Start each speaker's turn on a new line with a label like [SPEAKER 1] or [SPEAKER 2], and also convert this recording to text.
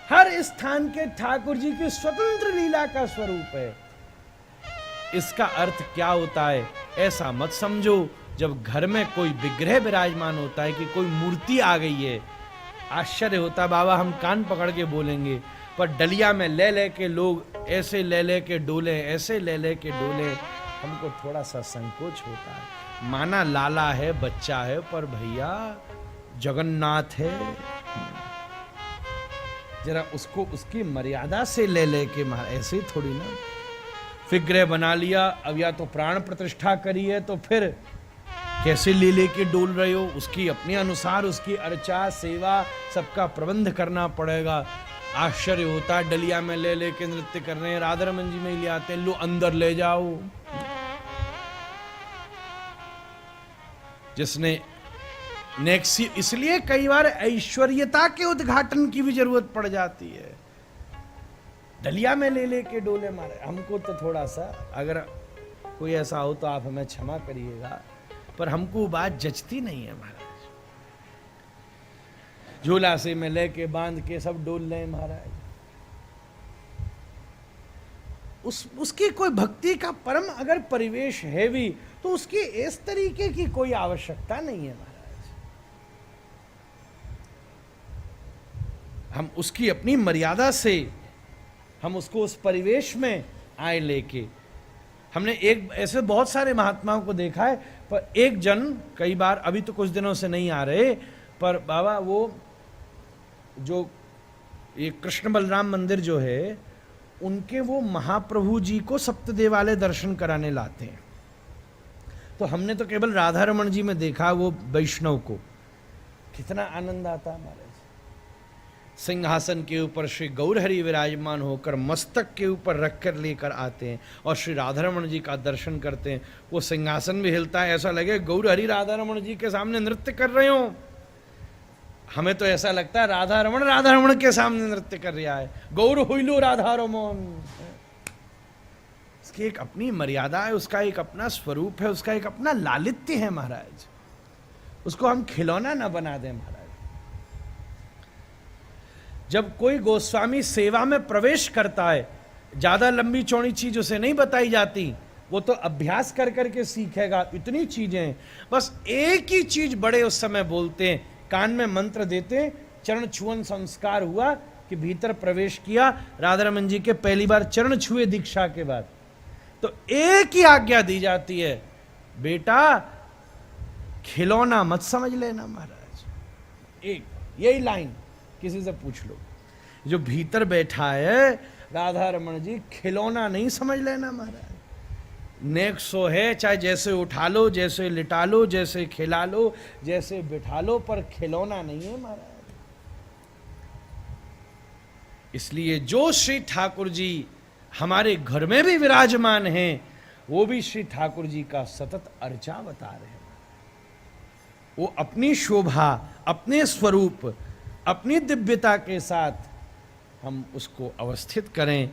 [SPEAKER 1] हर स्थान के ठाकुर जी की स्वतंत्र लीला का स्वरूप है। इसका अर्थ क्या होता है, ऐसा मत समझो जब घर में कोई विग्रह विराजमान होता है कि कोई मूर्ति आ गई है, आश्चर्य होता है बाबा, हम कान पकड़ के बोलेंगे, पर डलिया में ले ले के लोग ऐसे ले के डोले, ऐसे ले के डोले, हमको थोड़ा सा संकोच होता है। माना लाला है, बच्चा है, पर भैया जगन्नाथ है, जरा उसको उसकी मर्यादा से ले के मार, ऐसे थोड़ी ना। विग्रह बना लिया, अब या तो प्राण प्रतिष्ठा करी है, तो फिर कैसे ले के डोल रहे हो, उसकी अपने अनुसार उसकी अर्चा सेवा सबका प्रबंध करना पड़ेगा। आश्चर्य होता है, डलिया में ले के नृत्य कर रहे हैं, राधा रमन जी में ले आते हैं, लो अंदर ले जाओ। जिसने नेक्सी, इसलिए कई बार ऐश्वर्यता के उद्घाटन की भी जरूरत पड़ जाती है। डलिया में ले के डोले मारे, हमको तो थोड़ा सा, अगर कोई ऐसा हो तो आप हमें क्षमा करिएगा, पर हमको बात जचती नहीं है महाराज। झोला से में लेके बांध के सब डोल रहे महाराज, उसकी कोई भक्ति का परम अगर परिवेश है भी, तो उसकी इस तरीके की कोई आवश्यकता नहीं है महाराज। हम उसकी अपनी मर्यादा से हम उसको उस परिवेश में आए लेके। हमने एक ऐसे बहुत सारे महात्माओं को देखा है, पर एक जन कई बार, अभी तो कुछ दिनों से नहीं आ रहे, पर बाबा वो जो ये कृष्ण बलराम मंदिर जो है, उनके वो महाप्रभु जी को सप्तदेव वाले दर्शन कराने लाते हैं। तो हमने तो केवल राधा रमन जी में देखा वो वैष्णव को, कितना आनंद आता हमारे। सिंहासन के ऊपर श्री गौरहरि विराजमान होकर मस्तक के ऊपर रखकर लेकर आते हैं और श्री राधा रमन जी का दर्शन करते हैं। वो सिंहासन भी हिलता है, ऐसा लगे गौरहरि राधा रमन जी के सामने नृत्य कर रहे हो। हमें तो ऐसा लगता है राधा रमन के सामने नृत्य कर रहा है, गौर हुइलो राधा रमन। उसकी एक अपनी मर्यादा है, उसका एक अपना स्वरूप है, उसका एक अपना लालित्य है महाराज। उसको हम खिलौना ना बना दें महाराज। जब कोई गोस्वामी सेवा में प्रवेश करता है, ज्यादा लंबी चौड़ी चीज उसे नहीं बताई जाती, वो तो अभ्यास कर करके सीखेगा। इतनी चीजें, बस एक ही चीज बड़े उस समय बोलते हैं, कान में मंत्र देते, चरण छुअन संस्कार हुआ कि भीतर प्रवेश किया। राधा रमन जी के पहली बार चरण छुए दीक्षा के बाद, तो एक ही आज्ञा दी जाती है, बेटा खिलौना मत समझ लेना महाराज। एक यही लाइन किसी से पूछ लो, जो भीतर बैठा है राधा रमन जी, खिलौना नहीं समझ लेना महाराज। नेक सो है, चाहे जैसे उठा लो, जैसे लिटा लो, जैसे खिला लो, जैसे बिठा लो, पर खिलौना नहीं है महाराज। इसलिए जो श्री ठाकुर जी हमारे घर में भी विराजमान हैं, वो भी श्री ठाकुर जी का सतत अर्चा बता रहे हैं। वो अपनी शोभा, अपने स्वरूप, अपनी दिव्यता के साथ हम उसको अवस्थित करें।